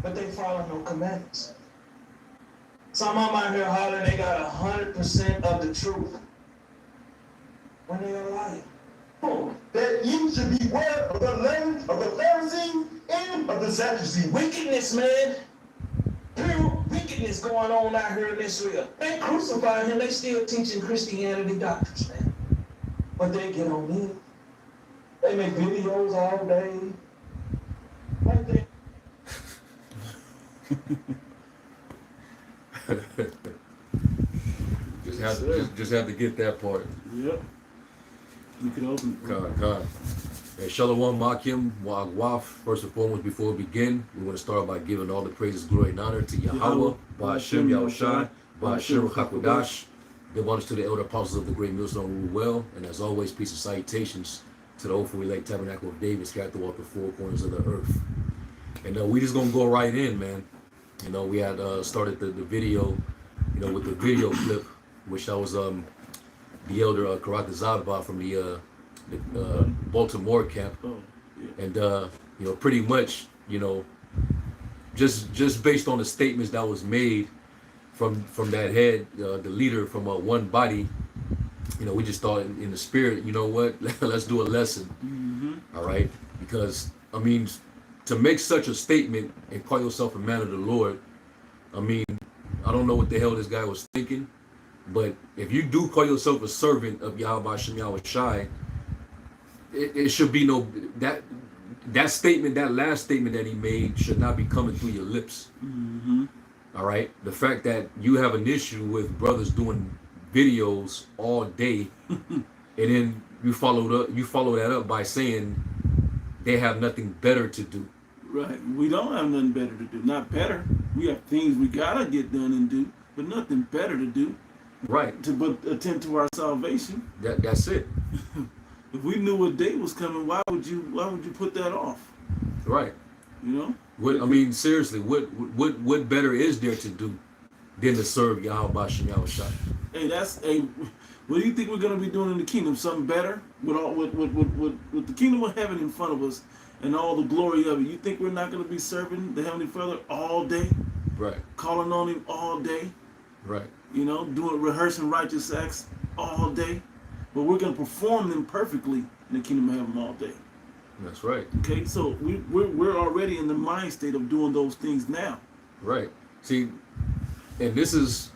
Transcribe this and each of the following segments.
but they follow no commandments. Some of them out here hollering they got 100% of the truth when they are lying. That you should beware of the leaven of the Pharisees and of the Sadducees. Wickedness, man. Pure wickedness going on out here in Israel. They crucify him, they still teaching Christianity doctrines, man. But they get on in. They make videos all day. Like they just have to get that part. Yep. You can open it. God. And Shalom Makim Wagwaf. First and foremost, before we begin, we want to start by giving all the praises, glory, and honor to Yahweh, Ba'ashem Yahushai, Ba'ashem Hakodash. Give honors to the elder apostles of the great millstone rule well. And as always, peace and salutations to the Hopeful Elect Tabernacle of David, scattered throughout the four corners of the earth. And we just gonna go right in, man. You know, we had started the video, you know, with the video clip, which that was the elder Karata Zadba from the Baltimore camp. Oh, yeah. And you know, pretty much, you know, just based on the statements that was made from that head, the leader from One Body, you know, we just thought in the spirit, you know what, let's do a lesson. Mm-hmm. All right, because I mean, to make such a statement and call yourself a man of the Lord, I mean, I don't know what the hell this guy was thinking, but if you do call yourself a servant of Yahweh Shem Yahweh Shai, it should be no, that statement, that last statement that he made should not be coming through your lips. Mm-hmm. All right, the fact that you have an issue with brothers doing videos all day, and then you follow that up by saying they have nothing better to do. Right. We don't have nothing better to do. Not better. We have things we gotta get done and do, but nothing better to do. Right. But attend to our salvation. That's it. If we knew what day was coming, why would you put that off? Right. You know? What I mean, seriously, what better is there to do than to serve Yahweh Shem Yahweh Shai? Hey, what do you think we're gonna be doing in the kingdom? Something better? With the kingdom of heaven in front of us and all the glory of it, you think we're not gonna be serving the Heavenly Father all day? Right. Calling on him all day? Right. You know, rehearsing righteous acts all day? But we're gonna perform them perfectly in the kingdom of heaven all day. That's right. Okay, so we're already in the mind state of doing those things now. Right. See, and this is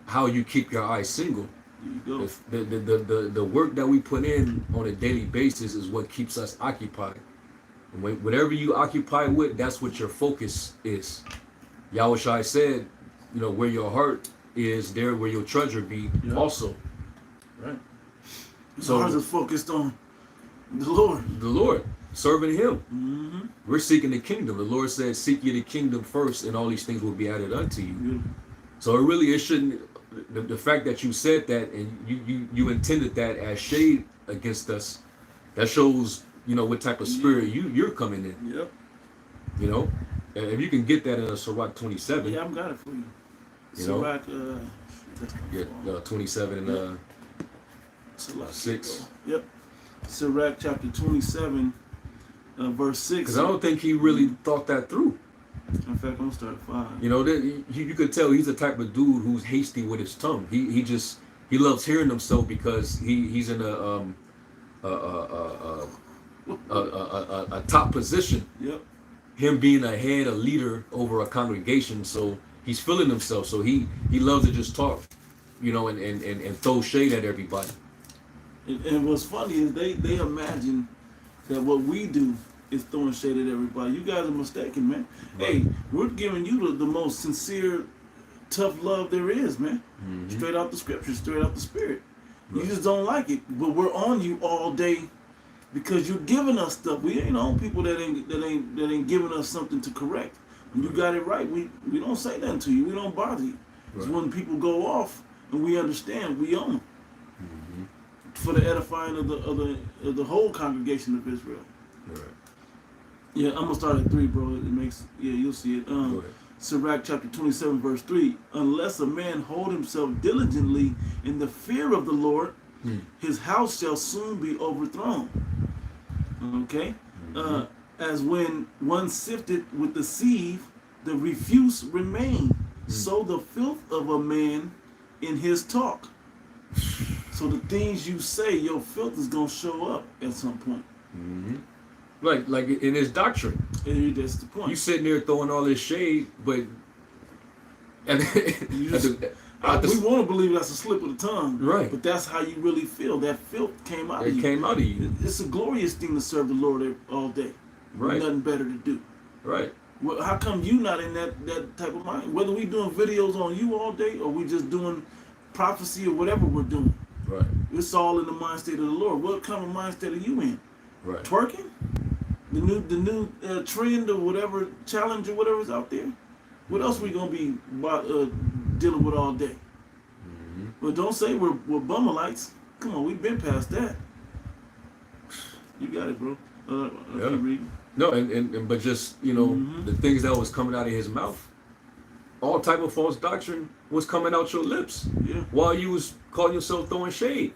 how you keep your eyes single. There you go. The work that we put in on a daily basis is what keeps us occupied. And whatever you occupy with, that's what your focus is. Yahweh Shai said, you know, where your heart is, there where your treasure be also. Right. So ours is focused on the Lord. The Lord, serving him. Mm-hmm. We're seeking the kingdom. The Lord said, seek ye the kingdom first, and all these things will be added unto you. Mm-hmm. So it shouldn't, the fact that you said that and you intended that as shade against us, that shows, you know, what type of spirit you're coming in. Yep. You know? And if you can get that in a Sirach 27. Yeah, I've got it for you. Sirach, 27 and 6. Yep. Sirach chapter 27, verse 6. Because I don't think he really thought that through. In fact, I'm going to start at 5. You know, you could tell he's the type of dude who's hasty with his tongue. He loves hearing himself because he's in a top position. Yep. Him being a head, a leader over a congregation, so he's feeling himself. So he loves to just talk, you know, and throw shade at everybody. And what's funny is they imagine that what we do is throwing shade at everybody. You guys are mistaken, man. Right. Hey, we're giving you the most sincere, tough love there is, man. Mm-hmm. Straight out the scriptures, straight out the spirit. Right. You just don't like it, but we're on you all day because you're giving us stuff. We ain't on people that ain't giving us something to correct. When you got it right, we don't say nothing to you. We don't bother you. Right. So when people go off and we understand, we own them. Mm-hmm. For the edifying of the whole congregation of Israel. Right. Yeah, I'm gonna start at 3, bro. It makes you'll see it. Sirach chapter 27, verse 3. Unless a man hold himself diligently in the fear of the Lord, his house shall soon be overthrown. Okay? Mm-hmm. As when one sifted with the sieve the refuse remain. So the filth of a man in his talk. So the things you say, your filth is gonna show up at some point. Mm-hmm. Like in his doctrine, And that's the point. you sitting there throwing all this shade, but and You just- we want to believe that's a slip of the tongue, Right. But that's how you really feel. That filth came out of it you. came out of you, It's a glorious thing to serve the Lord all day. Right. Nothing better to do. right? Well, how come you not in that type of mind? Whether we doing videos on you all day or we just doing prophecy or whatever we're doing, Right, it's all in the mind state of the Lord. What kind of mind state are you in? right. Twerking? The new trend or whatever challenge or whatever's out there? What else we gonna be dealing with all day? Mm-hmm. Well, don't say we're Bumalites. Come on, we've been past that. You got it, bro. Yeah. Keep reading. No, and but just Mhm. the things that was coming out of his mouth, all type of false doctrine was coming out your lips Yeah. while you was calling yourself throwing shade,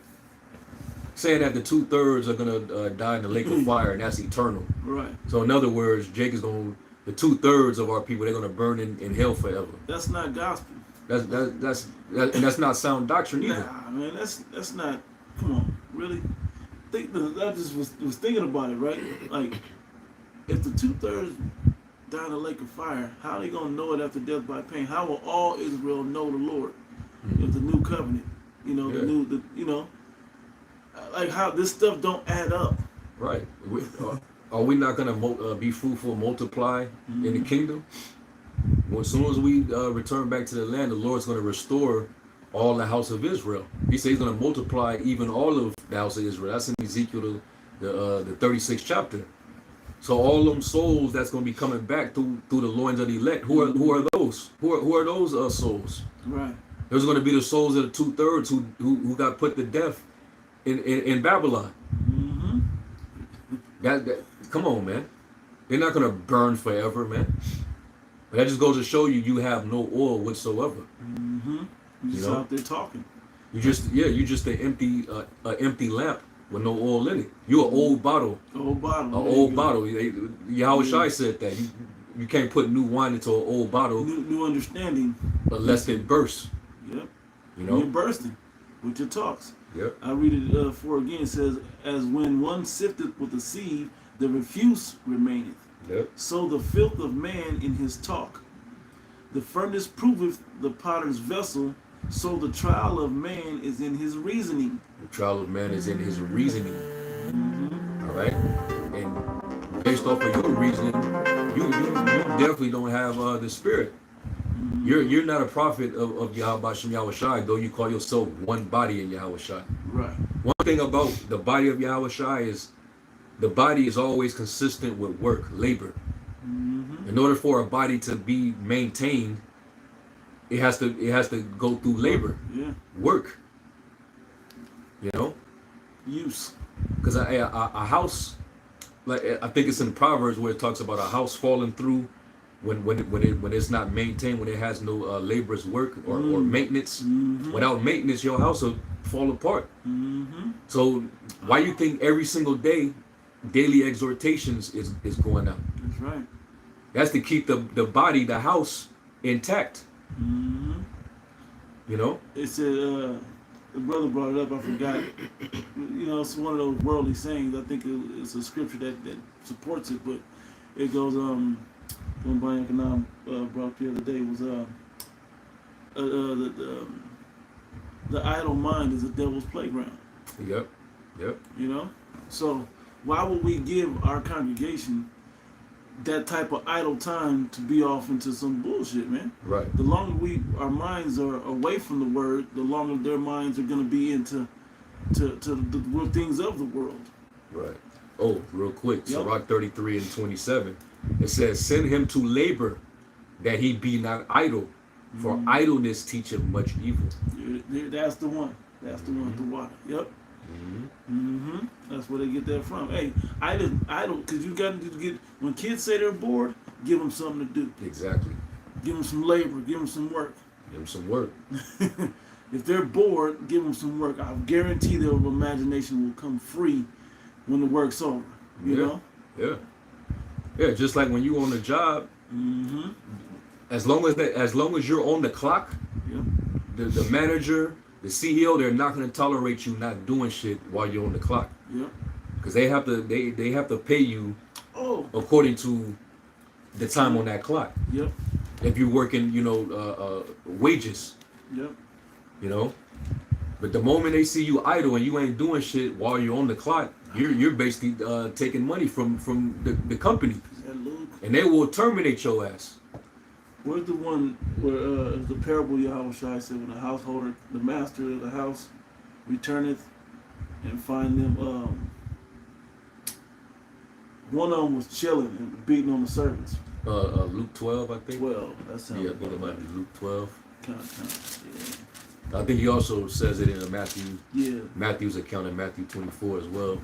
saying that the 2/3 are gonna die in the lake of fire and that's eternal. Right. So in other words, Jake is gonna the 2/3 of our people they're gonna burn in hell forever. That's not gospel. And that's not sound doctrine either. Nah, man, that's not. Come on, really. I just was thinking about it, right? Like, if the 2/3 die in the lake of fire, how are they gonna know it after death by pain? How will all Israel know the Lord? If the new covenant, Yeah. like how this stuff don't add up. Right. Are we not gonna be fruitful and multiply in the kingdom? Well, as soon as we return back to the land, the Lord's going to restore all the house of Israel. He says he's going to multiply even all of the house of Israel. That's in Ezekiel, the 36th chapter. So all them souls that's going to be coming back through the loins of the elect. Who are those? Who are those souls? Right. There's going to be the souls of the 2/3 who got put to death in Babylon. Mm-hmm. That come on, man. They're not going to burn forever, man. That just goes to show you have no oil whatsoever. Mm-hmm. You just know? out there talking. You just an empty lamp with no oil in it. You an old bottle, Old bottle. an There you old go. bottle. Yahweh Shai said that you can't put new wine into an old bottle New understanding. unless it bursts. Yep. You You're know. bursting with your talks. Yep. I read it for again. It says, "As when one sifteth with the sieve, the refuse remaineth. Yep. So the filth of man in his talk. The furnace proveth the potter's vessel, so the trial of man is in his reasoning." The trial of man is in his reasoning. Mm-hmm. All right. And based off of your reasoning, you definitely don't have the spirit. Mm-hmm. You're not a prophet of Yahweh Shem Yahweh Shai, though you call yourself one body in Yahweh Shai. Right. One thing about the body of Yahweh Shai is the body is always consistent with work, labor. Mm-hmm. In order for a body to be maintained, it has to go through labor, Yeah. work. You know, Use. because a house, like I think it's in Proverbs where it talks about a house falling through when it's not maintained, when it has no laborers work or maintenance. Mm-hmm. Without maintenance, your house will fall apart. Mm-hmm. So why you think every single day, daily exhortations is going out? That's right. That's to keep the body, the house, intact. Mm-hmm. You know? It said, the brother brought it up, I forgot. It's one of those worldly sayings. I think it's a scripture that supports it, but it goes, one Brian Kanam brought up the other day was, the idle mind is a devil's playground. Yep. So why would we give our congregation that type of idle time to be off into some bullshit, man? Right. The longer our minds are away from the word, the longer their minds are going to be into the real things of the world. Right. Oh, real quick, Yep. Sirach 33 and 27. It says, "Send him to labor, that he be not idle, for idleness teacheth much evil." That's the one. That's the one with the water. Yep. Mm-hmm. That's where they get that from. Hey, idle, because you got to get, when kids say they're bored, give them something to do. Exactly. Give them some labor. Give them some work. Give him some work. If they're bored, give them some work. I guarantee their imagination will come free when the work's over. You know? Yeah. Yeah, just like when you on the job, Mm-hmm. as long as you're on the clock, Yeah. the manager, the CEO, they're not going to tolerate you not doing shit while you're on the clock, Yeah. because they have to pay you Oh. according to the time on that clock. Yep. If you're working, wages, Yep. you know. But the moment they see you idle and you ain't doing shit while you're on the clock, you're basically taking money from the company, That Luke. and they will terminate your ass. Where's the one where the parable Yahweh Shai said, when the householder, the master of the house, returneth and find them, one of them was chilling and beating on the servants. Luke 12, I think. 12. That sounds Yeah, I think it might be Luke 12. Kind of, I think he also says it in yeah. Matthew's account in Matthew 24 as well.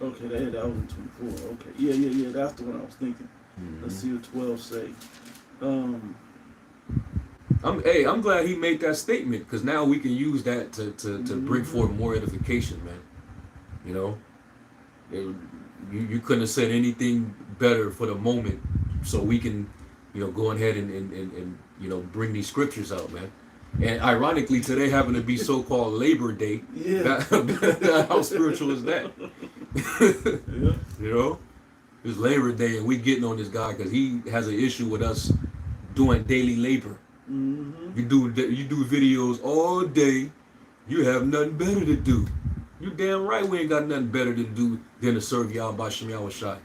Okay, that was in 24. Okay. Yeah. That's the one I was thinking. Let's see what 12 say. I'm glad he made that statement, because now we can use that to bring forth more edification, man. You know, you couldn't have said anything better for the moment, so we can, go ahead and bring these scriptures out, man. And ironically, today happened to be so-called Labor Day. Yeah. How spiritual is that? Yeah. It's Labor Day, and we getting on this guy because he has an issue with us doing daily labor. Mm-hmm. You do videos all day. You have nothing better to do. You damn right we ain't got nothing better to do than to serve y'all by Shem Yahweh Shai.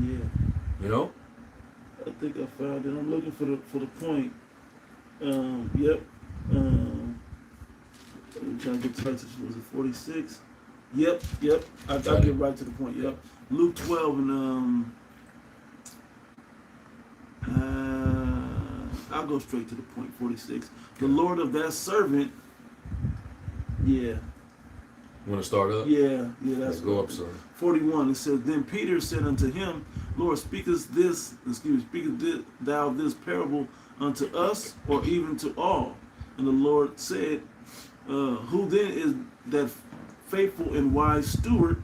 Yeah. I think I found it. I'm looking for the point. Yep. I'm trying to get to it. Was it 46? Yep. I'll get right to the point. Yep. Luke 12 and I'll go straight to the point. 46. The Lord of that servant. Yeah. You want to start up? Yeah. Let's That's go up, sir. 41. It says, Then Peter said unto him, Lord, speakest thou this parable unto us, or even to all? And the Lord said, Who then is that faithful and wise steward,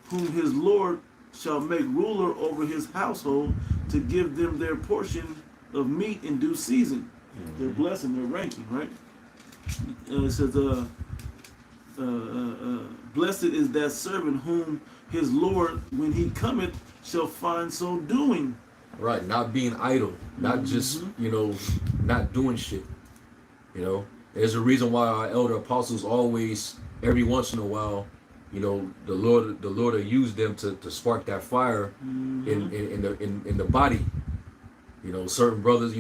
whom his Lord shall make ruler over his household, to give them their portion of meat in due season? Their blessing, their ranking, right? It says, Blessed is that servant whom his Lord, when he cometh, shall find so doing. Right, not being idle, not just, not doing shit. There's a reason why our elder apostles always, every once in a while, the Lord will use them to spark that fire in the body. Certain brothers,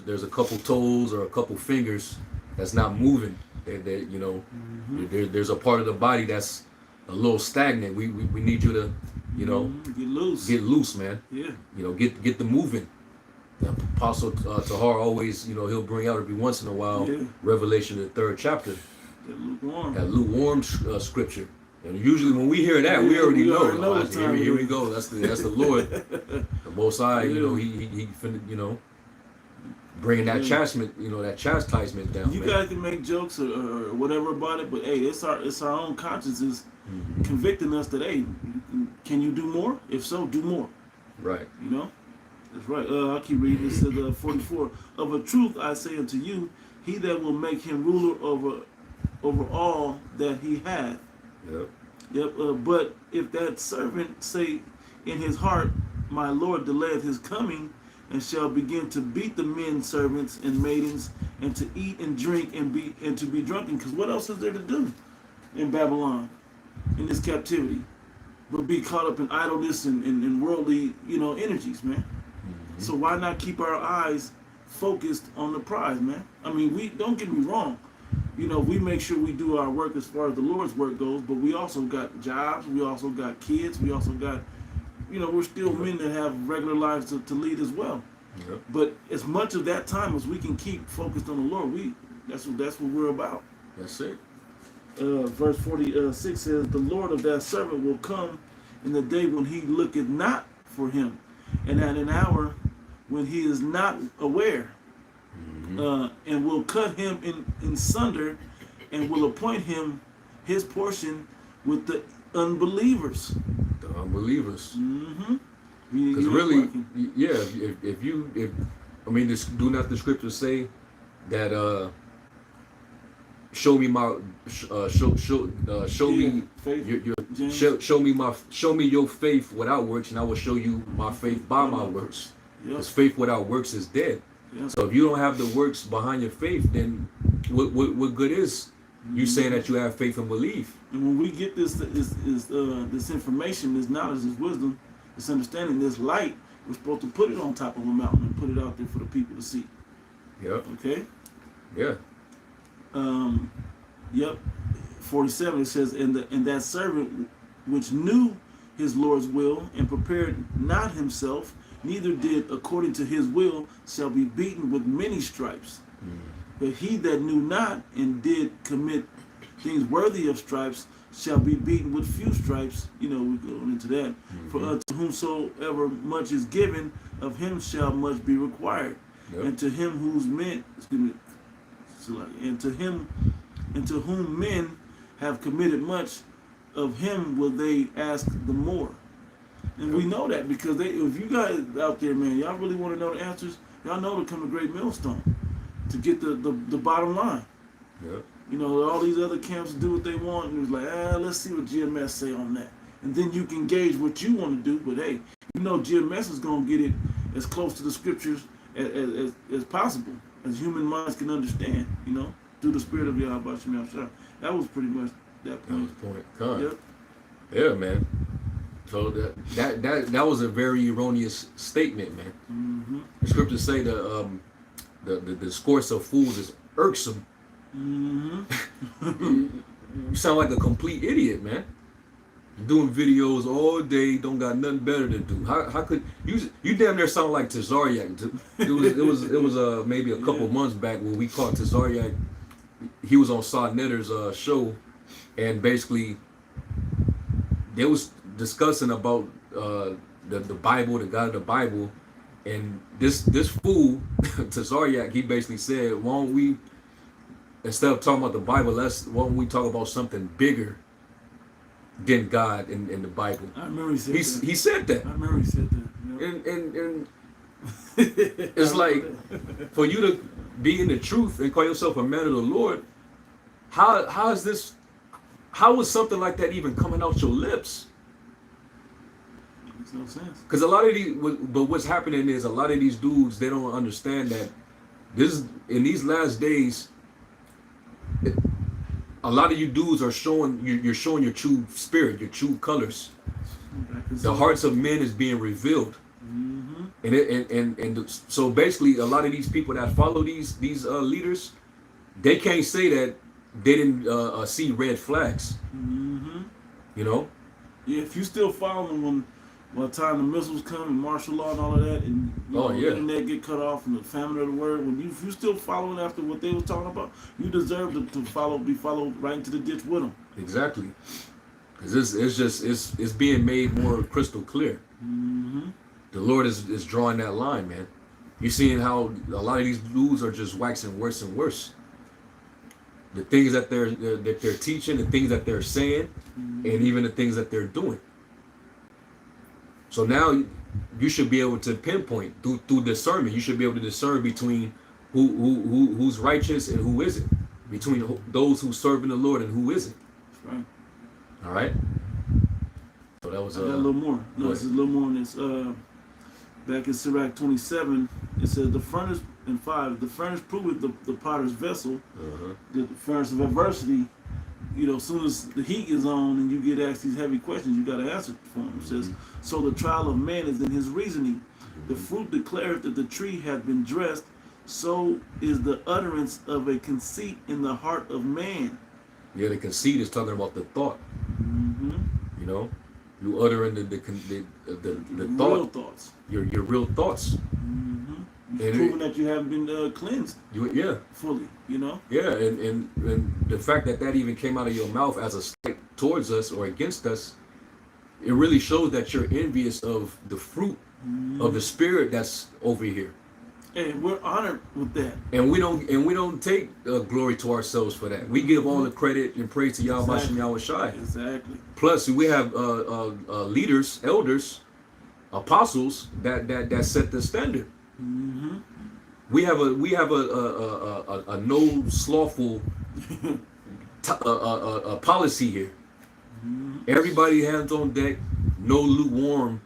there's a couple toes or a couple fingers that's not moving. There's a part of the body that's a little stagnant. We need you to, get loose, man. Yeah. Get the moving. The Apostle Tahar always, he'll bring out every once in a while Revelation, the 3rd chapter, that lukewarm scripture. And usually when we hear that, we already know. Here we go. That's the Lord, the Most High. He finna, bringing that chastisement down. You guys can make jokes or whatever about it, but hey, it's our own consciences convicting us that, hey, can you do more? If so, do more. Right. That's right. I'll keep reading. It says 44. Of a truth I say unto you, he that will make him ruler over all that he hath. Yep. But if that servant say in his heart, my Lord delayeth his coming, and shall begin to beat the men servants and maidens, and to eat and drink and to be drunken. Because what else is there to do in Babylon, in this captivity, but be caught up in idleness and worldly, energies, man. So why not keep our eyes focused on the prize, man? I mean, we don't get me wrong. We make sure we do our work as far as the Lord's work goes, but we also got jobs, we also got kids, we also got, we're still men that have regular lives to lead as well. Yep. But as much of that time as we can keep focused on the Lord, that's what we're about. That's it. Verse 46 says, The Lord of that servant will come in the day when he looketh not for him, and at an hour when he is not aware, and will cut him in sunder, and will appoint him his portion with the unbelievers. The unbelievers. Mm-hmm. Because really, if I mean, do not the scriptures say that show me my show me faith, your show me your faith without works, and I will show you my faith by my works. Because faith without works is dead. Yep. So if you don't have the works behind your faith, then what good is you saying that you have faith and believe? And when we get this information, this knowledge, this wisdom, this understanding, this light, we're supposed to put it on top of a mountain and put it out there for the people to see. Yep. Okay. Yeah. Yep. 47. It says, and that servant which knew his Lord's will and prepared not himself, neither did according to his will, shall be beaten with many stripes. But he that knew not and did commit things worthy of stripes shall be beaten with few stripes. You know, we go into that. For unto whomsoever much is given, of him shall much be required. Yep. And to him whose men, and to whom men have committed much, of him will they ask the more. And we know that because if you guys out there, man, y'all really want to know the answers, y'all know to come to Great Millstone to get the bottom line. Yep. You know, all these other camps do what they want, and it's like, let's see what GMS say on that. And then you can gauge what you want to do, but hey, you know GMS is going to get it as close to the scriptures as possible, as human minds can understand, you know, through the spirit of Yahweh Shem Yahshua. That was pretty much that point. Yep. Yeah, man. So that was a very erroneous statement, man. Mm-hmm. The scriptures say the discourse of fools is irksome. Mm-hmm. You sound like a complete idiot, man. Doing videos all day, don't got nothing better to do. How could you damn near sound like Tazariak? It was maybe a couple months back when we caught Tazariak. He was on Saw Netter's show, and basically they was discussing about the Bible, the God of the Bible, and this fool Tazariak, he basically said, why don't we, instead of talking about the Bible, why don't we talk about something bigger than God in the Bible? I remember he said that. He said that. I remember he said that. Yep. And it's like, for you to be in the truth and call yourself a man of the Lord, how is something like that even coming out your lips? Makes no sense. Because what's happening is a lot of these dudes, they don't understand that in these last days, a lot of you dudes are you're showing your true spirit, your true colors. The hearts of men is being revealed. Mm-hmm. And so basically a lot of these people that follow these leaders, they can't say that they didn't see red flags. Mm-hmm. You know? Yeah, if you still follow them when the time the missiles come and martial law and all of that, and the internet get cut off and the famine of the word, if you still following after what they was talking about, you deserve to be followed right into the ditch with them. Exactly. Because it's being made more crystal clear. Mm-hmm. The Lord is drawing that line, man. You're seeing how a lot of these dudes are just waxing worse and worse. The things that they're teaching, the things that they're saying, and even the things that they're doing. So now you should be able to pinpoint through discernment. You should be able to discern between who's righteous and who isn't, between those who serving the Lord and who isn't. That's right. All right. So that was I got a little more. No, this is a little more on this. Back in Sirach 27, it says the furnace in 5. The furnace proveth the potter's vessel. The furnace of adversity. You know, as soon as the heat is on and you get asked these heavy questions, you got to answer for them. It says, so the trial of man is in his reasoning. The fruit declareth that the tree hath been dressed. So is the utterance of a conceit in the heart of man. Yeah, the conceit is talking about the thought. Mm-hmm. You know, you uttering the thought, real thoughts. Your real thoughts. Mm-hmm. And proving that you haven't been cleansed. Fully. You know. Yeah, and the fact that even came out of your mouth as a slight towards us or against us, it really shows that you're envious of the fruit of the spirit that's over here. And we're honored with that. And we don't take glory to ourselves for that. We give all the credit and praise to Yahweh Shem Yahushai. Exactly. Plus, we have leaders, elders, apostles that set the standard. Mm-hmm. We have a no slothful policy here. Everybody hands on deck. No lukewarm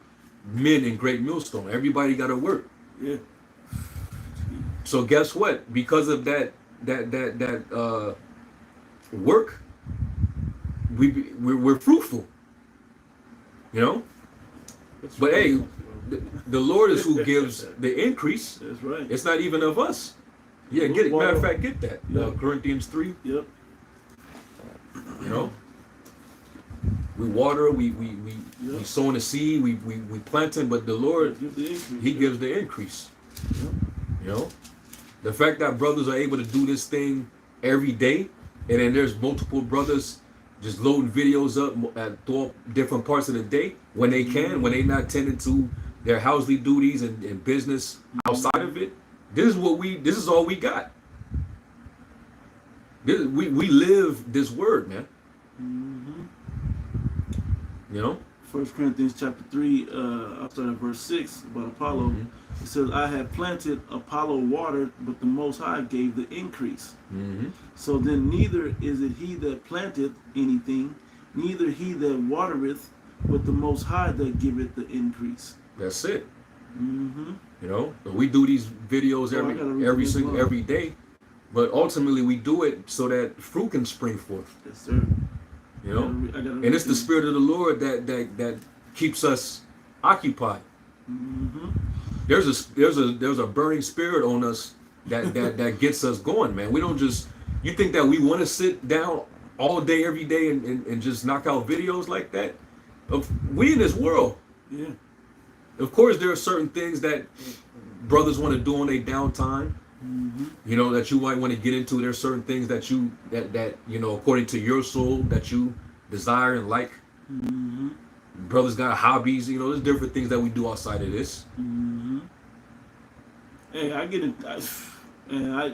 men in Great Millstone. Everybody got to work. Yeah. So guess what? Because of that work, we're fruitful. You know. But hey, the Lord is who gives the increase. That's right. It's not even of us. Yeah, get it. Matter of fact, get that. Yeah. Corinthians 3. Yep. You know, we water, we Yeah. sowing the seed, we planting, but the Lord, Give the increase. He Yeah. gives the increase. Yep. You know, the fact that brothers are able to do this thing every day, and then there's multiple brothers just loading videos up at different parts of the day when they can, when they not tending to their housely duties and business outside of it. This is all we got. We live this word, man. You know? 1 Corinthians chapter 3, I'll start at verse 6 about Apollo. It says, I had planted, Apollo watered, but the Most High gave the increase. So then neither is it he that planteth anything, neither he that watereth, but the Most High that giveth the increase. That's it. Mm-hmm. You know, but we do these videos every day, but ultimately we do it so that fruit can spring forth. Yes, sir. You know, and it's the Spirit of the Lord that keeps us occupied. Mm-hmm. There's a burning spirit on us that gets us going, man. We don't just. You think that we want to sit down all day, every day, and just knock out videos like that? We in this world. Yeah. Of course, there are certain things that brothers want to do on their downtime. Mm-hmm. You know, that you might want to get into. There's certain things that you know, according to your soul, that you desire and like. Mm-hmm. Brothers got hobbies. You know, there's different things that we do outside of this. Mm-hmm. Hey, I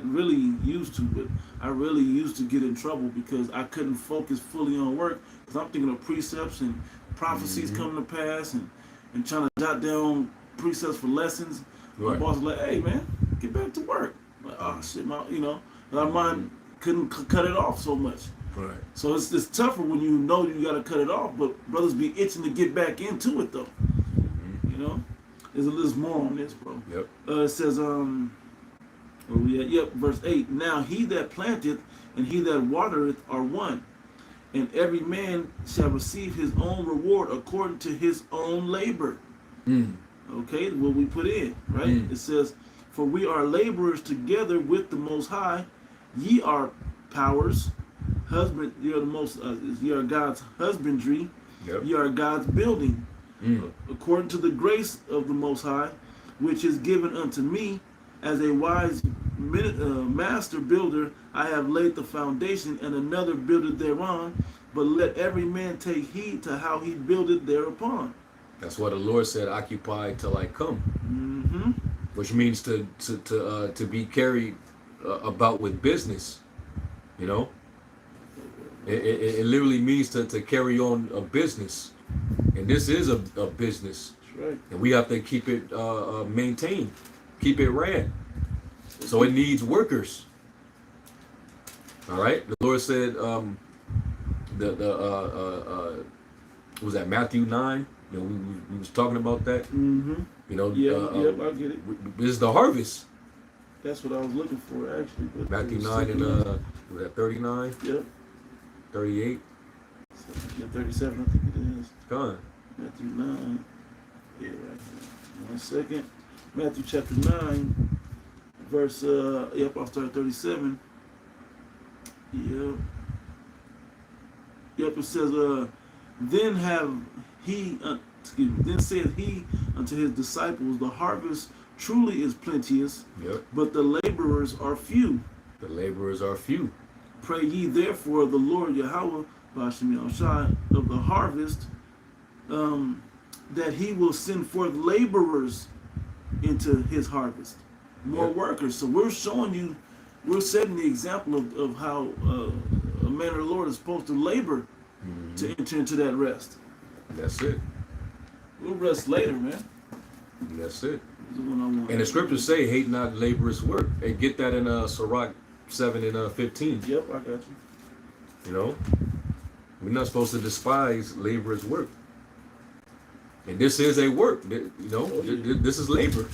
really used to, but I really used to get in trouble because I couldn't focus fully on work because I'm thinking of precepts and prophecies coming to pass and trying to jot down precepts for lessons. Right. My boss was like, "Hey, man, get back to work." I'm like, oh shit, my mind couldn't cut it off so much. Right. So it's tougher when you know you got to cut it off, but brothers be itching to get back into it though. You know, there's more on this, bro. Yep. It says, where we at? Yep, verse 8. Now he that planteth and he that watereth are one, and every man shall receive his own reward according to his own labor. Okay, what we put in, right? It says, for we are laborers together with the Most High. Ye are powers, husband. Ye are the most. Ye are God's husbandry. Yep. Ye are God's building, according to the grace of the Most High, which is given unto me, as a wise master builder. I have laid the foundation, and another builded thereon. But let every man take heed to how he builded thereupon. That's why the Lord said, "Occupy till I come," which means to be carried about with business. You know, it literally means to carry on a business, and this is a business. That's right. And we have to keep it maintained, keep it ran. So it needs workers. All right. The Lord said, was that Matthew 9? You know, we was talking about that. You know, Yep, I get it. This is the harvest. That's what I was looking for, actually. But Matthew 9 and was that 39, Yep. 38? Yeah, 37, I think it is. Gone. Matthew 9. Yeah, right there. 1 second. Matthew chapter 9, verse, I'll start at 37. Yep. Yep, it says, then said he unto his disciples, the harvest truly is plenteous, but the laborers are few. The laborers are few. Pray ye therefore of the Lord Yahweh, Ba'ashem Yahushai, of the harvest, that he will send forth laborers into his harvest. More workers. So we're showing you, we're setting the example of how a man of the Lord is supposed to labor to enter into that rest. That's it. We'll rest later, man. That's it. the one I want. And the scriptures say, hate not laborers' work. And get that in Sirach 7 and 15. Yep, I got you. You know? We're not supposed to despise laborers' work. And this is a work. You know, this is labor.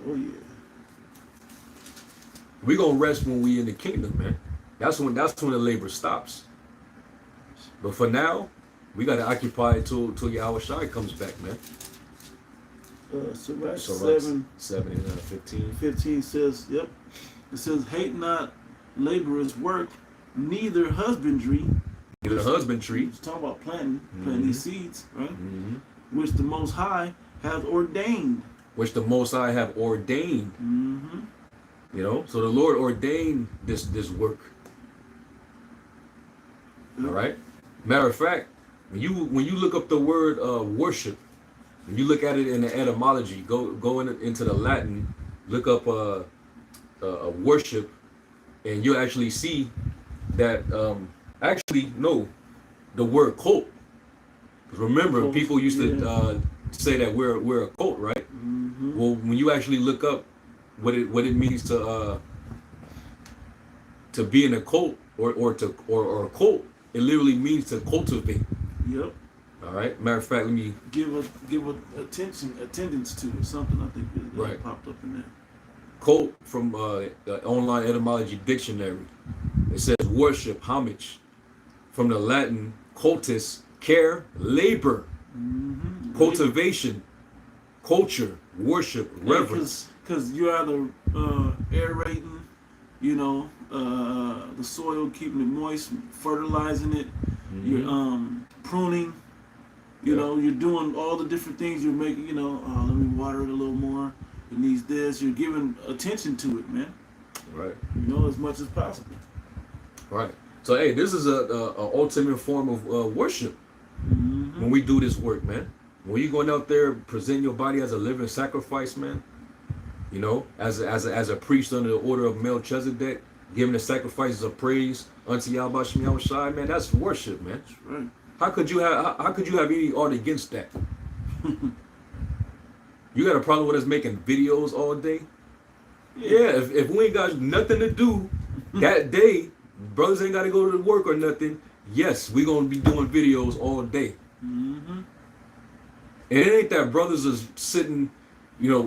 Oh yeah. We're gonna rest when we in the kingdom, man. That's when the labor stops. But for now, we gotta occupy it till Yahweh Shai comes back, man. Sirach So 7 and 15. 15 says, yep. It says, hate not laborers' work, neither husbandry. The husbandry, It's talking about planting these seeds, right? mhm, Which the Most High has ordained. which the Most High have ordained. Mm-hmm. You know, so the Lord ordained this work. All right. Matter of fact, when you look up the word worship, when you look at it in the etymology, go into the Latin, look up worship, and you'll actually see that the word cult. 'Cause remember, Cult, people used to say that we're a cult, right? Mm-hmm. Well, when you actually look up what it means to be in a cult or a cult, it literally means to cultivate. Yep. All right. Matter of fact, let me Give attendance to or something. I think that Right. popped up in there. quote from the online etymology dictionary. It says worship, homage, from the Latin cultus, care, labor, Mm-hmm. cultivation, culture, worship, reverence. Because you're either aerating, you know, the soil, keeping it moist, fertilizing it. You're pruning. You Yeah. know, you're doing all the different things. You're making, you know, let me water it a little more. It needs this. You're giving attention to it, man. Right. You know, as much as possible. Right. So hey, this is a ultimate form of worship Mm-hmm. when we do this work, man. When you going out there presenting your body as a living sacrifice, man. You know, as a priest under the order of Melchizedek, giving the sacrifices of praise unto Yahweh Shem Yahweh Shai, man. That's worship, man. That's right. How could you have any art against that? You got a problem with us making videos all day? Yeah, if we ain't got nothing to do that day, brothers ain't got to go to work or nothing. Yes, we gonna be doing videos all day. Mm-hmm. And it ain't that brothers is sitting, you know,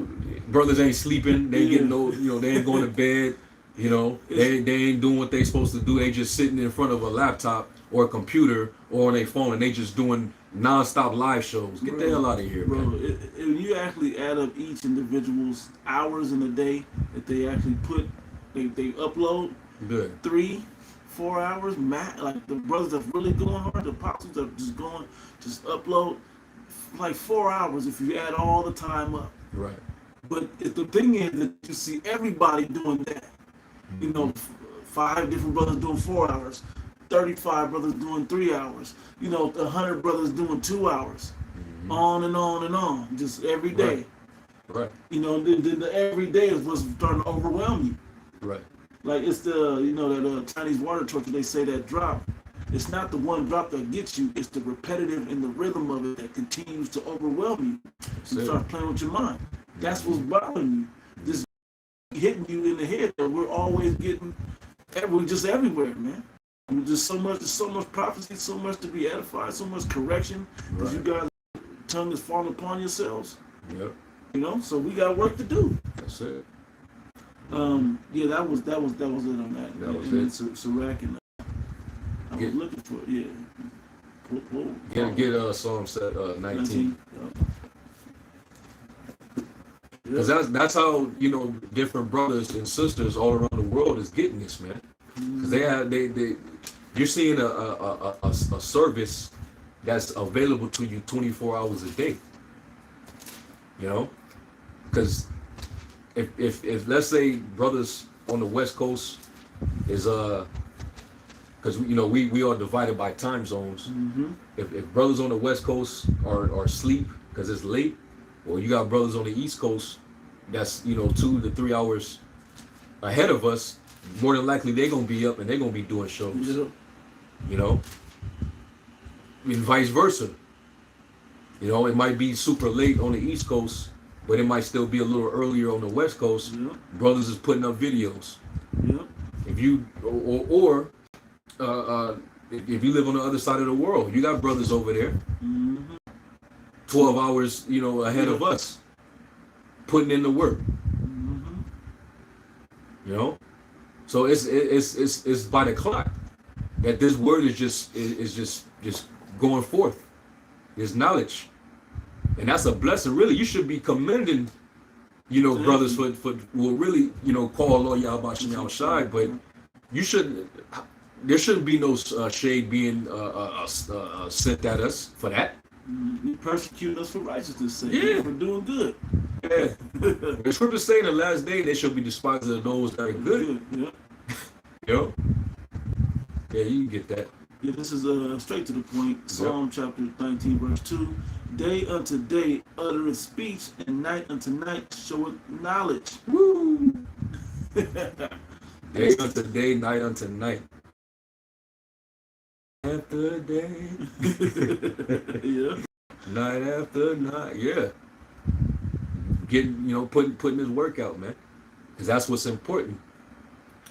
brothers ain't sleeping. They ain't getting no, you know, they ain't going to bed. You know, they ain't doing what they supposed to do. They just sitting in front of a laptop or a computer or on their phone, and they just doing non-stop live shows. Get the hell out of here, bro. man. If you actually add up each individual's hours in a day that they actually put, they upload Good. 3-4 hours max. Like the brothers that really going hard, the apostles that just upload like 4 hours if you add all the time up. Right. But the thing is that you see everybody doing that. You know, 5 different brothers doing 4 hours, 35 brothers doing 3 hours. You know, 100 brothers doing 2 hours. On and on and on, just every day. Right. You know, the every day is what's starting to overwhelm you. Right. Like it's the, you know, that Chinese water torture, they say that drop. It's not the one drop that gets you, it's the repetitive and the rhythm of it that continues to overwhelm you. You it. start playing with your mind. That's what's bothering you. This hitting you in the head that we're always getting, we're just everywhere, man. We're just there's so much prophecy, so much to be edified, so much correction, because Right. you guys' tongue is falling upon yourselves. Yep. You know, so we got work to do. That's it. Yeah, that was it on that. That was and it. then Sirach and I was Get- looking for it. Yeah. Get Psalm 19. Yeah. Because that's how, you know, different brothers and sisters all around the world is getting this, man. Because you're seeing a service that's available to you 24 hours a day. You know, because if let's say brothers on the West Coast is because you know we are divided by time zones. Mm-hmm. If brothers on the West Coast are asleep because it's late, or you got brothers on the East Coast that's, you know, 2 to 3 hours ahead of us, more than likely they're gonna be up and they're gonna be doing shows. Yeah. You know, and vice versa. You know, it might be super late on the East Coast but it might still be a little earlier on the West Coast. Yeah. Brothers is putting up videos. Yeah. If you if you live on the other side of the world, you got brothers over there, Mm-hmm. 12 hours, ahead of us, putting in the work. Mm-hmm. You know, so it's by the clock that this word is just going forth. There's knowledge, and that's a blessing. Really, you should be commending, brothers for will really, call Lord Yahweh Shem Shai, but you shouldn't. There shouldn't be no shade being sent at us for that. You persecute us for righteousness' sake. Yeah. For doing good. Yeah. The scriptures say in the last day they shall be despised of those that are good. Yeah. Yeah, you can get that. Yeah, this is straight to the point. Psalm chapter 19, verse 2. Day unto day uttereth speech, and night unto night showeth knowledge. Woo! Day unto day, night unto night. After day. Yeah. Night after night. Yeah. Getting, putting this work out, man. Because that's what's important.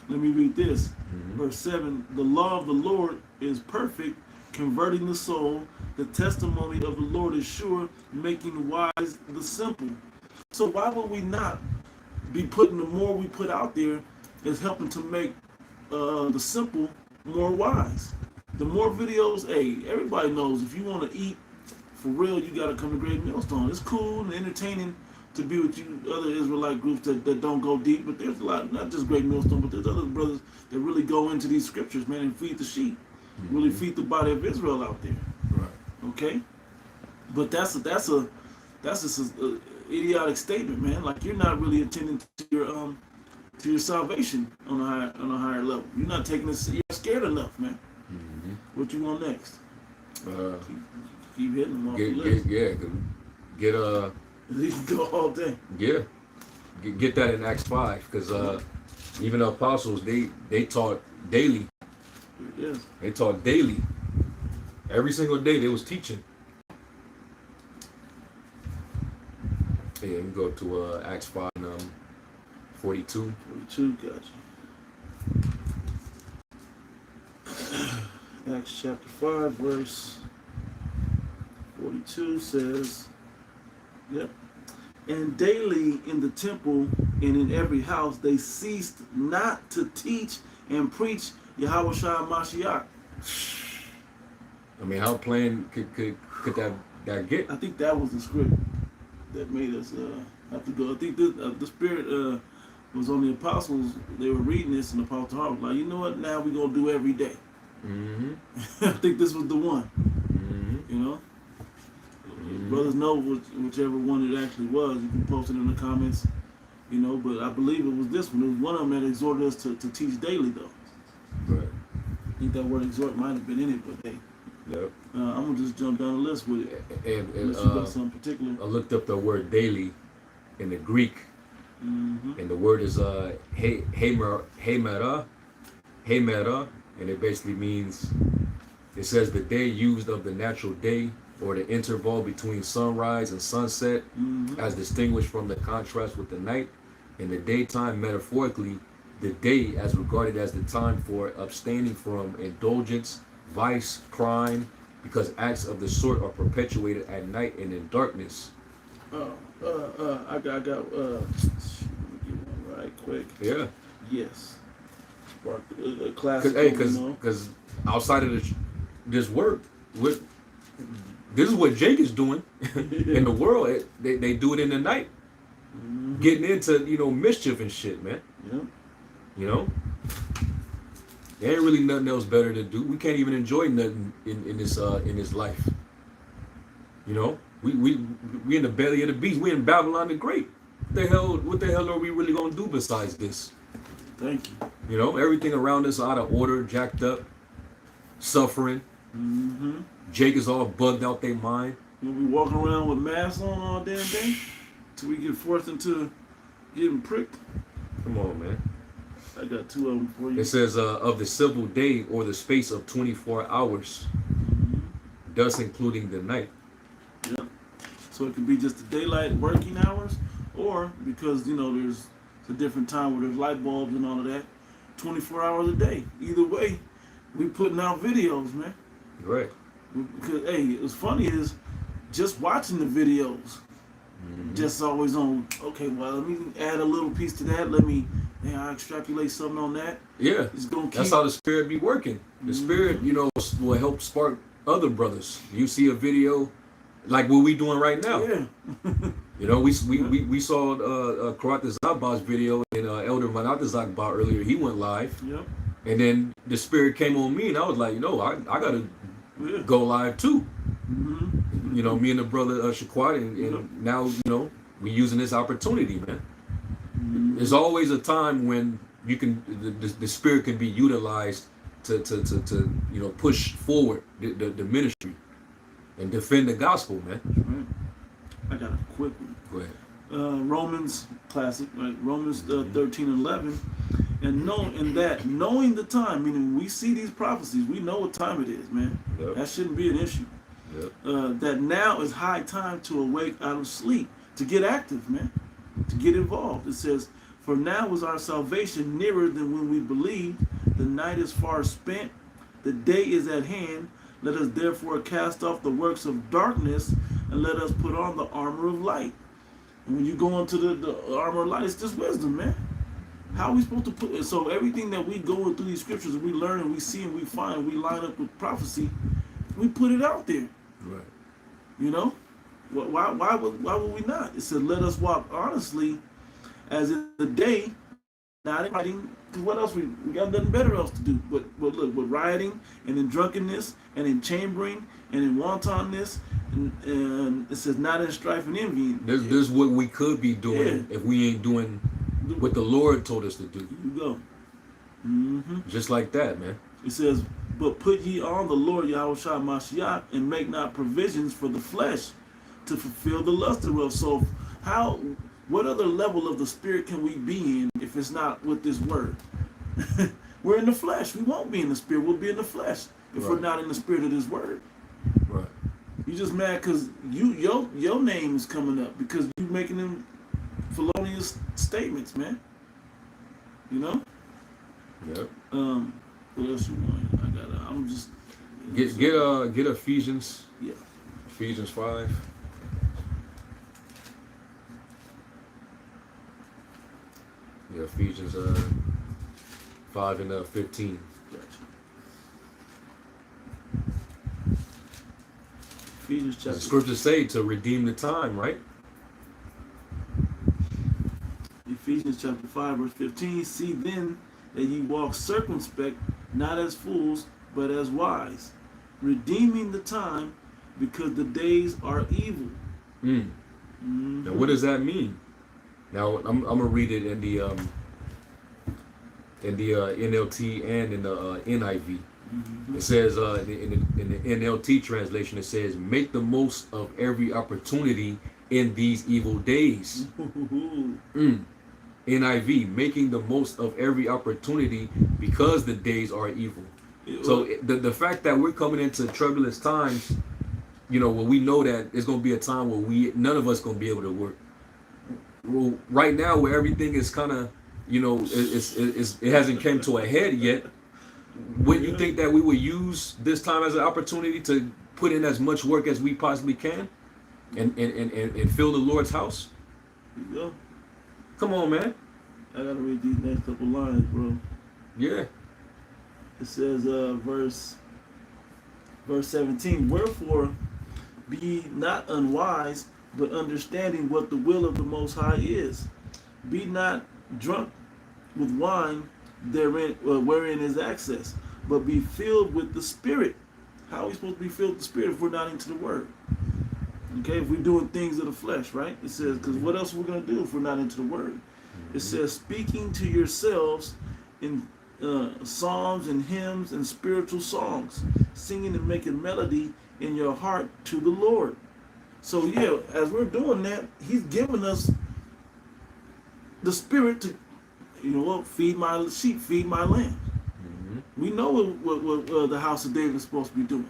Let me read this. Mhm. Verse 7. The law of the Lord is perfect, converting the soul. The testimony of the Lord is sure, making wise the simple. So why would we not be putting, the more we put out there is helping to make the simple more wise? The more videos, hey, everybody knows if you want to eat for real, you got to come to Great Millstone. It's cool and entertaining to be with you other Israelite groups that don't go deep, but there's a lot, not just Great Millstone, but there's other brothers that really go into these scriptures, man, and feed the sheep, really feed the body of Israel out there. Right. Okay, but that's a idiotic statement, man. Like you're not really attending to your salvation on a higher level. You're not taking this. You're scared enough, man. Mhm. What you want next? Uh, Keep hitting them off the list. You can go all day. Get that in Acts 5, because even the apostles they taught daily. Yes. They taught daily. Every single day they was teaching. Yeah, we go to Acts 5 and 42. 42, gotcha. Acts chapter 5, verse 42 says, yep. And daily in the temple and in every house they ceased not to teach and preach Yahweh Shai Mashiach. I mean, how plain could that get? I think that was the script that made us have to go. I think the spirit was on the apostles. They were reading this, and the apostle Paul was like, you know what? Now we're gonna do every day. Mm-hmm. I think this was the one. Mm-hmm. You know, brothers know whichever one it actually was. You can post it in the comments. You know, but I believe it was this one. It was one of them that exhorted us to teach daily, though. Right. I think that word exhort might have been in it, but hey, Yep. I'm gonna just jump down the list with it. And Unless you got something particular. I looked up the word daily in the Greek, Mm-hmm. and the word is hemera, and it basically means, it says the day used of the natural day, or the interval between sunrise and sunset, Mm-hmm. as distinguished from the contrast with the night. In the daytime, metaphorically, the day as regarded as the time for abstaining from indulgence, vice, crime, because acts of the sort are perpetuated at night and in darkness. I got let me get one right quick. Yeah. Yes. Spark classic. Because outside of this work, this is what Jake is doing in the world. They do it in the night, getting into mischief and shit, man. Yeah. There ain't really nothing else better to do. We can't even enjoy nothing in this life. We in the belly of the beast. We in Babylon the Great. What the hell are we really gonna do besides this? Thank you. Everything around us out of order, jacked up, suffering. Mm-hmm. Jake is all bugged out their mind. We'll be walking around with masks on all damn day till we get forced into getting pricked. Come on, man. I got two of them for you. It says of the civil day, or the space of 24 hours, Mm-hmm. thus including the night. Yeah. So it could be just the daylight working hours, or because there's a different time where there's light bulbs and all of that, 24 hours a day. Either way, we putting out videos, man. Right. Because hey, what's funny is just watching the videos. Just always on. Okay, well, let me add a little piece to that. I extrapolate something on that. Yeah. It's gonna keep. That's how the Spirit be working. The Spirit, will help spark other brothers. You see a video like what we doing right now. Yeah. We saw Karat Zabba's video and Elder Manata Zabba earlier. He went live. Yep. And then the Spirit came on me, and I was like, I gotta go live too. Me and the brother Shaquat, and now we using this opportunity, man. There's always a time when you can the Spirit can be utilized to push forward the ministry and defend the gospel, man. Right. I got a quick one. Go ahead. Romans classic, right? Romans 13:11, and knowing the time, meaning we see these prophecies, we know what time it is, man. Yep. That shouldn't be an issue. Yep. That now is high time to awake out of sleep, to get active, man, to get involved. It says, "For now is our salvation nearer than when we believed. The night is far spent, the day is at hand. Let us therefore cast off the works of darkness, and let us put on the armor of light." And when you go into the armor of light, it's just wisdom, man. How are we supposed to put it? So everything that we go through these scriptures, we learn and we see and we find, we line up with prophecy, we put it out there. Right. Why would we not? It said, "Let us walk honestly, as in the day, not in rioting." Because what else we got nothing better else to do. But look, with rioting and in drunkenness and in chambering and in wantonness, and it says not in strife and envy. This is what we could be doing if we ain't doing what the Lord told us to do. Here you go. Just like that, man. It says, "But put ye on the Lord Yahushua Mashiach, and make not provisions for the flesh to fulfill the lust thereof." So what other level of the Spirit can we be in if it's not with this word? We're in the flesh. We won't be in the Spirit. We'll be in the flesh if we're not in the Spirit of this word. Right. You just mad because your name is coming up because you making them felonious statements, man. Yep. What else you want? I'm just Get Ephesians. Yeah. Ephesians 5. Yeah, Ephesians 5 and 15. Gotcha. Ephesians The chapter. scriptures say to redeem the time, right? Ephesians chapter 5 verse 15. "See then that ye walk circumspect, not as fools, but as wise, redeeming the time, because the days are evil." Now, what does that mean? Now, I'm gonna read it in the NLT and in the NIV. It says in the NLT translation, it says, "Make the most of every opportunity in these evil days." NIV, making the most of every opportunity because the days are evil. So the fact that we're coming into turbulent times, where we know that it's going to be a time where none of us going to be able to work. Well, right now, where everything is kind of, it hasn't come to a head yet. Wouldn't you think that we would use this time as an opportunity to put in as much work as we possibly can, and fill the Lord's house? Here you go. Come on, man. I gotta read these next couple lines, bro. Yeah. It says, verse 17, "Wherefore be ye not unwise, but understanding what the will of the Most High is. Be not drunk with wine, therein wherein is access, but be filled with the Spirit." How are we supposed to be filled with the Spirit if we're not into the Word? Okay, if we're doing things of the flesh, right? It says, because what else are we going to do if we're not into the Word? It says, "Speaking to yourselves in psalms and hymns and spiritual songs, singing and making melody in your heart to the Lord." So yeah, as we're doing that, He's giving us the Spirit to, feed my sheep, feed my lamb. We know what the house of David is supposed to be doing.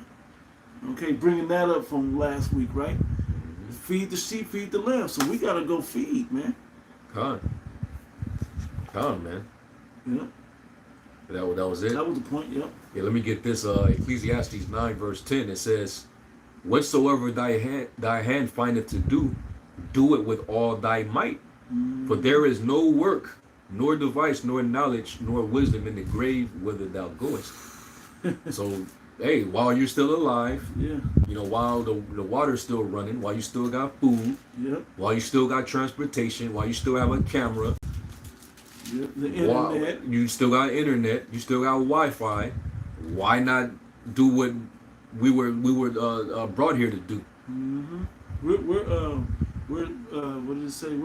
Okay, bringing that up from last week, right? feed the sheep, feed the lamb. So we gotta go feed, man. Con, man. Yeah, That was it. that was the point. Yep. Yeah, let me get this. Ecclesiastes 9 verse 10. It says, "Whatsoever thy hand findeth to do, do it with all thy might. For there is no work, nor device, nor knowledge, nor wisdom in the grave whither thou goest." So, hey, while you're still alive, Yeah. you know, while the water's still running, while you still got food, Yep. while you still got transportation, while you still have a camera, Yep. The while internet. you still got internet, you still got Wi-Fi, why not do what we were brought here to do? Mm-hmm. We're what did it say?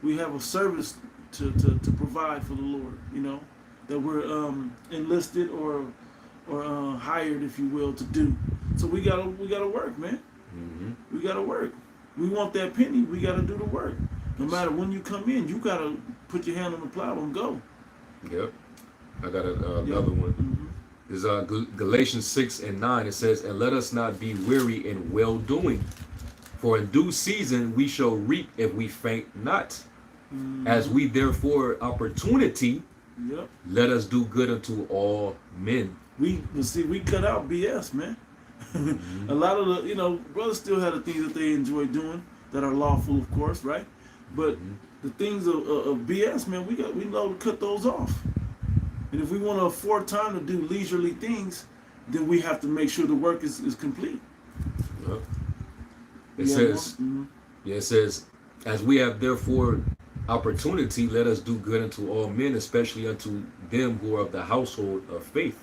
We have a service to provide for the Lord. You know, that we're enlisted or hired, if you will, to do. So we gotta work, man. Mm-hmm. We gotta work. We want that penny. We gotta do the work. No matter when you come in, you gotta put your hand on the plow and go. Yep. I got another one. Mm-hmm. Is Galatians 6 and 9. It says, "And let us not be weary in well doing, for in due season we shall reap if we faint not. As we therefore opportunity, Yep. let us do good unto all men." We cut out BS, man. A lot of the brothers still have the things that they enjoy doing that are lawful, of course, right? But the things of BS, man, we know to cut those off. And if we want to afford time to do leisurely things, then we have to make sure the work is complete. Yep. It Yeah, says, mhm. yeah, it says, "As we have therefore opportunity, let us do good unto all men, especially unto them who are of the household of faith."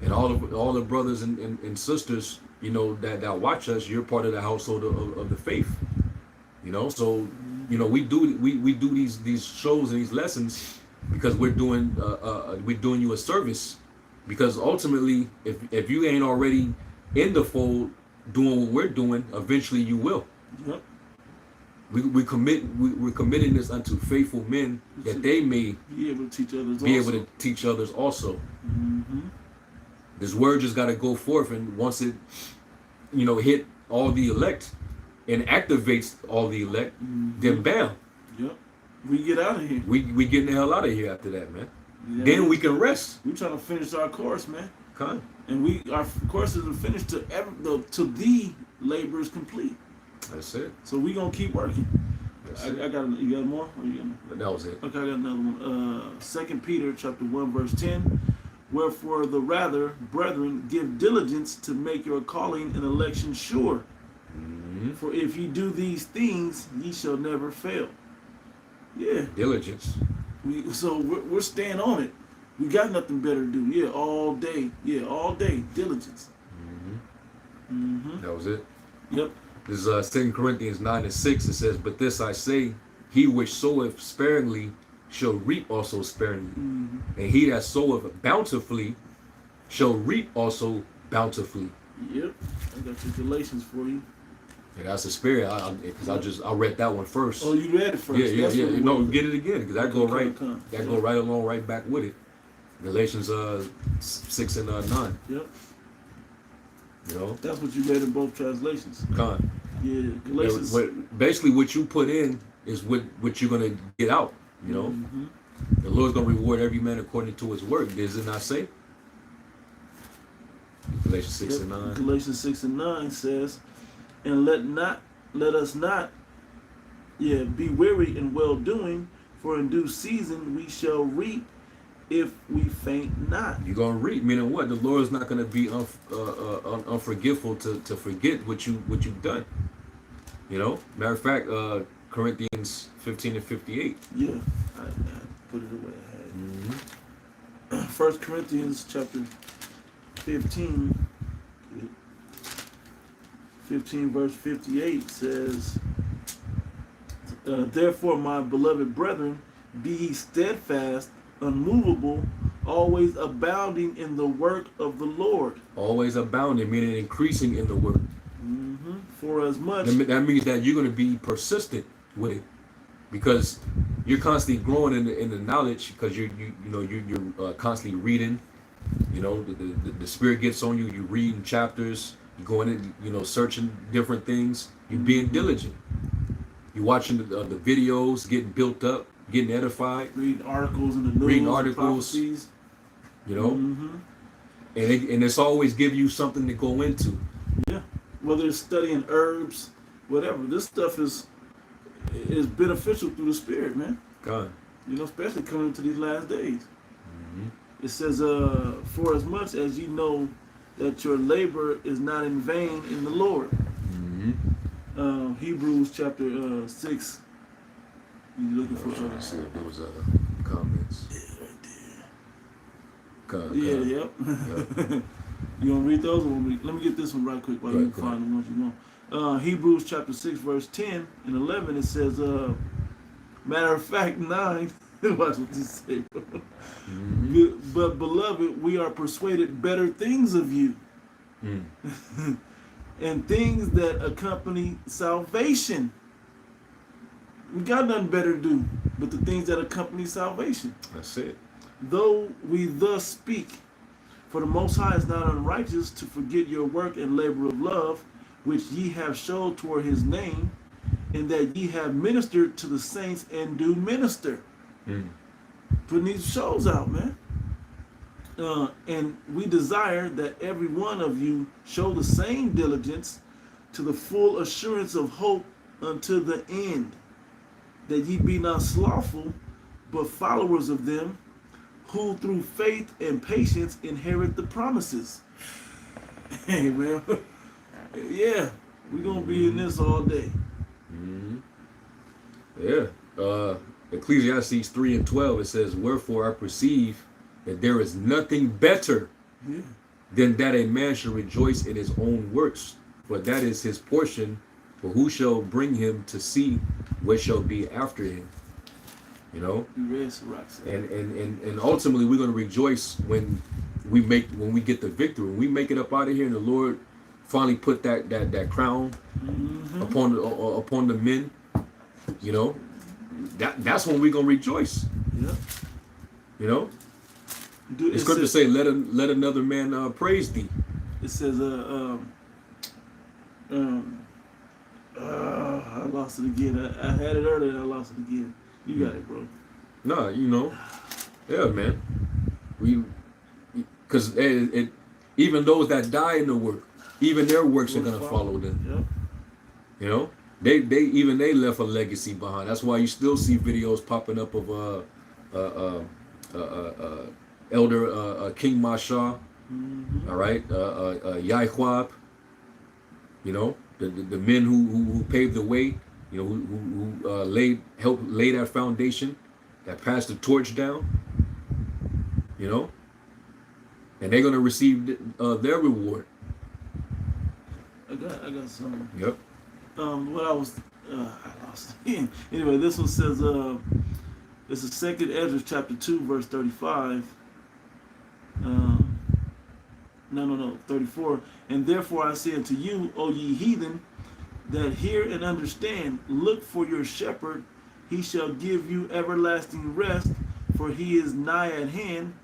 And all the brothers and sisters, you know, that watch us, you're part of the household of the faith. You know, so you know we do these shows and these lessons because we're doing you a service. Because ultimately, if you ain't already in the fold doing what we're doing, eventually you will. Yep. We're committing this unto faithful men that they may Be able to teach others. be also. able to teach others also. Mm-hmm. This word just got to go forth, and once it, you know, hit all the elect and activates all the elect, then bam, Yep. We get out of here. we getting the hell out of here after that, man. Yeah. Then we can rest. We trying to finish our course, man. Con. And our course isn't finished till the labor is complete. That's it. So we gonna keep working. That's I it. got you got more? Or you got That was it. Okay, I got another one. 2 Peter chapter 1 verse 10. "Wherefore the rather, brethren, give diligence to make your calling and election sure. Mm-hmm. For if ye do these things, ye shall never fail." Yeah. Diligence. We're staying on it. We got nothing better to do. Yeah, all day. Yeah, all day. Diligence. Mm-hmm. That was it. Yep. This is 2 Corinthians 9 and 6. It says, "But this I say, he which soweth sparingly shall reap also sparingly. Mm-hmm. And he that soweth bountifully shall reap also bountifully." Yep. I got your Galatians for you. And that's the spirit. Because I read that one first. Oh, you read it first. Yeah. That's what it No, was. get it again because that go right. That go right along, right back with it. Galatians 6 and 9. Yep. You know, That's what you read in both translations. con. Yeah, Galatians. Basically, what you put in is what you're gonna get out. You know, Mhm. the Lord's gonna reward every man according to his work. Does it not say? Galatians 6 Yep. and 9. Galatians 6 and 9 says, "And let us not be weary in well doing, for in due season we shall reap if we faint not." You're gonna reap, meaning what? The Lord's not gonna be unforgiveful to forget what you've done. You know, matter of fact, Corinthians 15 and 58. Yeah, I put it away. I had Mm-hmm. 1 Corinthians chapter 15, 15 verse 58 says, "Therefore, my beloved brethren, be ye steadfast, unmovable, always abounding in the work of the Lord." Always abounding, meaning increasing in the work. For as much That means that you're gonna be persistent with it, because you're constantly growing in the knowledge, because you're constantly reading. You know, the spirit gets on you. You reading chapters. You going in, searching different things. You're being diligent. You're watching the videos, getting built up, getting edified. Reading articles in the news. Reading articles. Prophecies. You know, Mm-hmm. and it's always give you something to go into. Yeah. Whether it's studying herbs, whatever. This stuff is beneficial through the Spirit, man. God. You know, especially coming into these last days. Mm-hmm. It says, for as much as you know that your labor is not in vain in the Lord. Mm-hmm. Hebrews chapter 6. You looking I for was trying to see if there was other comments. Yeah, right there. God, Yeah, God. yep. Yep. You want to read those? Or let me get this one right quick while Right, you go find the ones you want. Hebrews chapter 6, verse 10 and 11, it says, matter of fact, 9. Watch what this say. Mm-hmm. But beloved, we are persuaded better things of you, and things that accompany salvation. We got nothing better to do but the things that accompany salvation. That's it. Though we thus speak, for the Most High is not unrighteous to forget your work and labor of love, which ye have showed toward his name, and that ye have ministered to the saints and do minister. Putting these shows out, man. And we desire that every one of you show the same diligence to the full assurance of hope unto the end, that ye be not slothful, but followers of them who through faith and patience inherit the promises. Hey, man. Yeah, we're going to be in this all day. Mm-hmm. Yeah. Ecclesiastes 3:12, it says, wherefore I perceive that there is nothing better Yeah. than that a man should rejoice in his own works, for that is his portion. For who shall bring him to see what shall be after him? You know, and ultimately we're going to rejoice when we get the victory. When we make it up out of here, and the Lord finally put that crown upon the men. You know, that's when we're going to rejoice. Yeah. You know, the scripture say, let another man praise thee. It says, I lost it again. I had it earlier and I lost it again. You got it, bro. No, you know, yeah, man. Because even those that die in the work, even their works are gonna follow them. Yep. You know, they left a legacy behind. That's why you still see videos popping up of Elder King Masha, all right, Yahuab. You know, the men who paved the way. You know, who helped lay that foundation, that passed the torch down. You know, and they're gonna receive their reward. I got some. Yep. What I lost it. Anyway, this one says, this is 2nd Ezra chapter 2, verse 35. 34. And therefore I say unto you, O ye heathen, that hear and understand, look for your shepherd, he shall give you everlasting rest, for he is nigh at hand,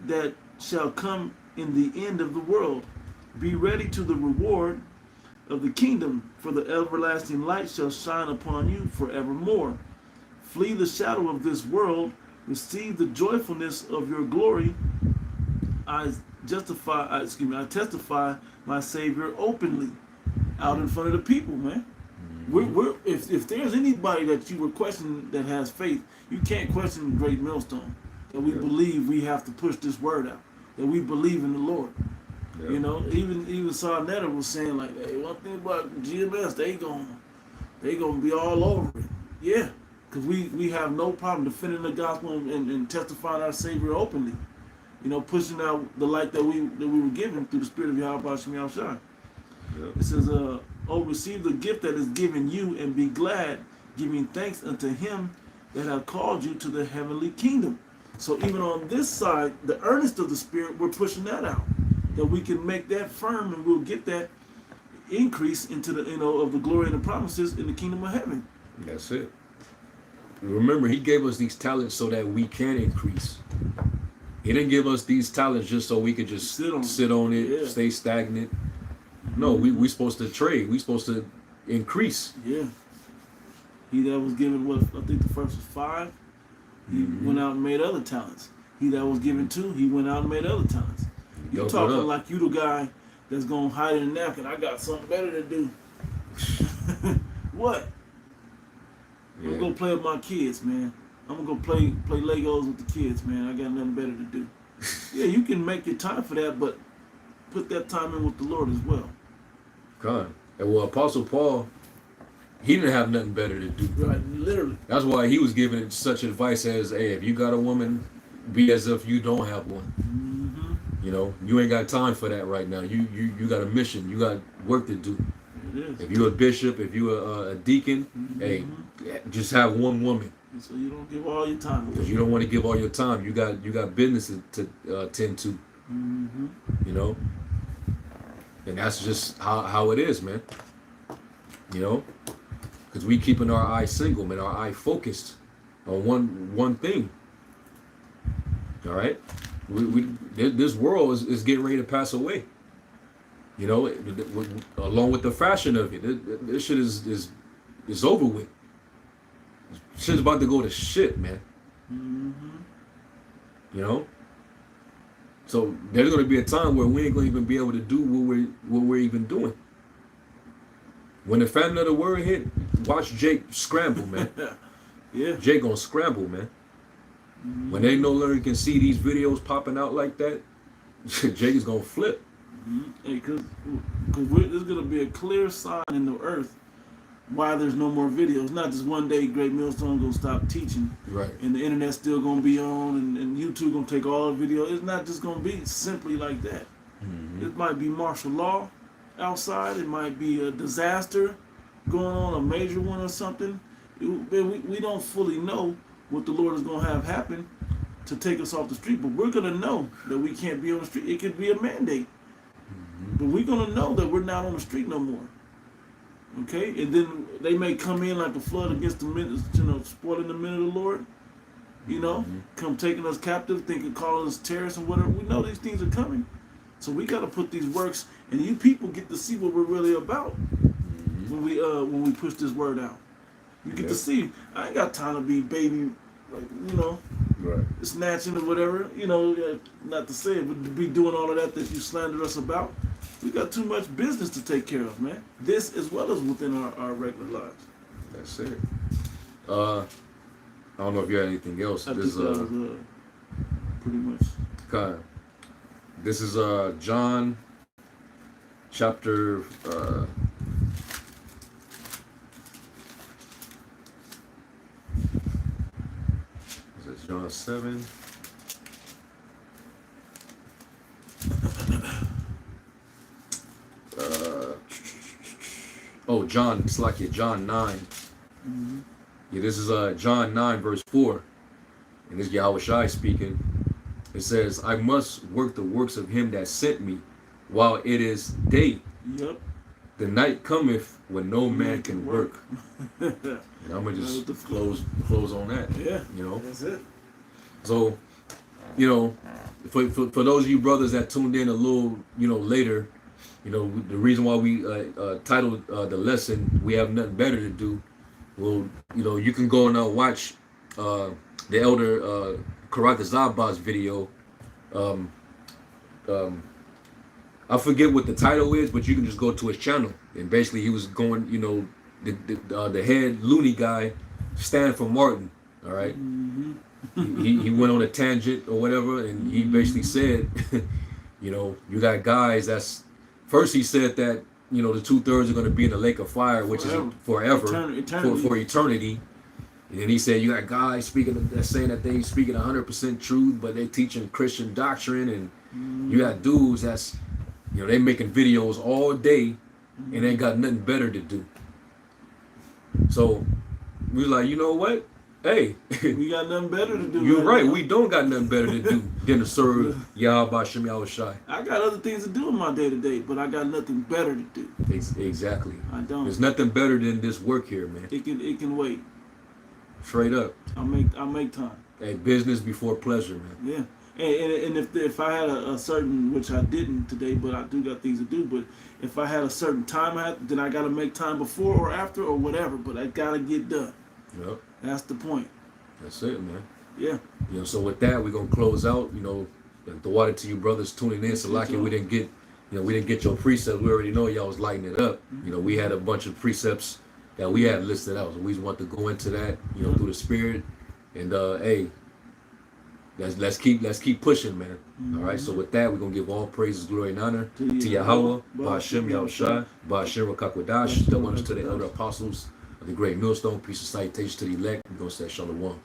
that shall come in the end of the world. Be ready to the reward of the kingdom, for the everlasting light shall shine upon you forevermore. Flee the shadow of this world, receive the joyfulness of your glory. I testify my Savior openly, out in front of the people, man. If there's anybody that you were questioning that has faith, you can't question the Great Millstone. That we believe we have to push this word out. That we believe in the Lord. Yeah. You know, even Sarnetta was saying like, hey, one thing about GMS, they gonna be all over it. Yeah, because we have no problem defending the gospel and testifying our Savior openly. You know, pushing out the light that we were given through the Spirit of Yahweh Shem Yahushua. Yep. It says, receive the gift that is given you and be glad, giving thanks unto him that have called you to the heavenly kingdom. So even on this side, the earnest of the Spirit, we're pushing that out. That we can make that firm and we'll get that increase into the, of the glory and the promises in the kingdom of heaven. That's it. Remember, he gave us these talents so that we can increase. He didn't give us these talents just so we could just sit on it, Yeah. stay stagnant. No, we're supposed to trade. We're supposed to increase. Yeah. He that was given, what, I think the first was 5. He went out and made other talents. He that was given 2, he went out and made other talents. You Doubled talking up. like you the guy that's gonna hide in the napkin. I got something better to do. What? I'm gonna go play with my kids, man. I'm gonna go play Legos with the kids, man. I got nothing better to do. Yeah, you can make your time for that, but put that time in with the Lord as well. God. And well, Apostle Paul, he didn't have nothing better to do. Right, literally. That's why he was giving such advice as, hey, if you got a woman, be as if you don't have one. Mm-hmm. You know, you ain't got time for that right now. You got a mission. You got work to do. It is. If you're a bishop, if you're a deacon, hey, just have one woman. So you don't give all your time Because away. you don't want to give all your time. You got business to tend to. Mm-hmm. You know, and that's just how it is, man. You know, because we keeping our eye single, man, our eye focused on one thing. All right, this world is getting ready to pass away. You know, along with the fashion of it, this shit is over with. Shit's about to go to shit, man. Mm-hmm. You know. So there's going to be a time where we ain't going to even be able to do what we're even doing. When the famine of the word hit, watch Jake scramble, man. Yeah. Jake gonna scramble, man. Mm-hmm. When they no longer can see these videos popping out like that, Jake is gonna flip. Mm-hmm. Hey, cause there's gonna be a clear sign in the earth why there's no more videos. Not just one day Great Millstone gonna stop teaching, Right. and the internet's still gonna be on, and YouTube gonna take all the video. It's not just gonna be simply like that. Mm-hmm. It might be martial law outside. It might be a disaster going on, a major one or something. We don't fully know what the Lord is going to have happen to take us off the street, but we're going to know that we can't be on the street. It could be a mandate, but we're going to know that we're not on the street no more. Okay, and then they may come in like a flood against the men, spoiling the men of the Lord. You know, come taking us captive, thinking, calling us terrorists or whatever. We know these things are coming, so we got to put these works, and you people get to see what we're really about when we push this word out. You get to see. I ain't got time to be baby, like, Right. snatching or whatever. Not to say it, but to be doing all of that you slandered us about. We got too much business to take care of, man. This as well as within our regular lives. That's it. I don't know if you had anything else. I This think that was pretty much. God. This is John chapter is it John 7? John, it's like John 9. Mm-hmm. Yeah, this is John 9 verse 4. And this is Yahweh Shai speaking. It says, I must work the works of him that sent me while it is day. Yep. The night cometh when no man can work. Yeah. And I'm going to just With the close on that. Yeah. You know? That's it. So, for those of you brothers that tuned in a little, later, the reason why we titled the lesson, We Have Nothing Better to Do. Well, you can go and watch the elder Karakazaba's video. I forget what the title is, but you can just go to his channel. And basically he was going, the head loony guy, Stan from Martin, all right? Mm-hmm. he went on a tangent or whatever, and he basically said, you got guys that's, first he said that, the 2/3 are going to be in the lake of fire, which is forever, for eternity. And then he said, you got guys that's saying that they speaking 100% truth, but they teaching Christian doctrine, and you got dudes that's, they making videos all day, and ain't got nothing better to do. So we was like, you know what? Hey, We got nothing better to do. you're right. now. We don't got nothing better to do than to serve Yahweh Shem Yahweh Shai. I got other things to do in my day to day, but I got nothing better to do. Exactly. I don't. There's nothing better than this work here, man. It can wait. Straight up. I'll make time. Hey, business before pleasure, man. Yeah. And if I had a certain, which I didn't today, but I do got things to do. But if I had a certain time, then I got to make time before or after or whatever. But I got to get done. Yep. That's the point. That's it, man. Yeah. You know, so with that, we're gonna close out. You know, the water to you brothers tuning in. Salaki, we didn't get your precepts. We already know y'all was lighting it up. You know, we had a bunch of precepts that we had listed out. So we just want to go into that, you know, through the spirit. And hey, let's keep pushing, man. All right. So with that, we're gonna give all praises, glory, and honor to Yahweh, Ba'ashem Yahushai, Ba'ashem Rakakwadash, the ones to the elder apostles of the great millstone. Peace and salutation to the elect. We're gonna say shalom.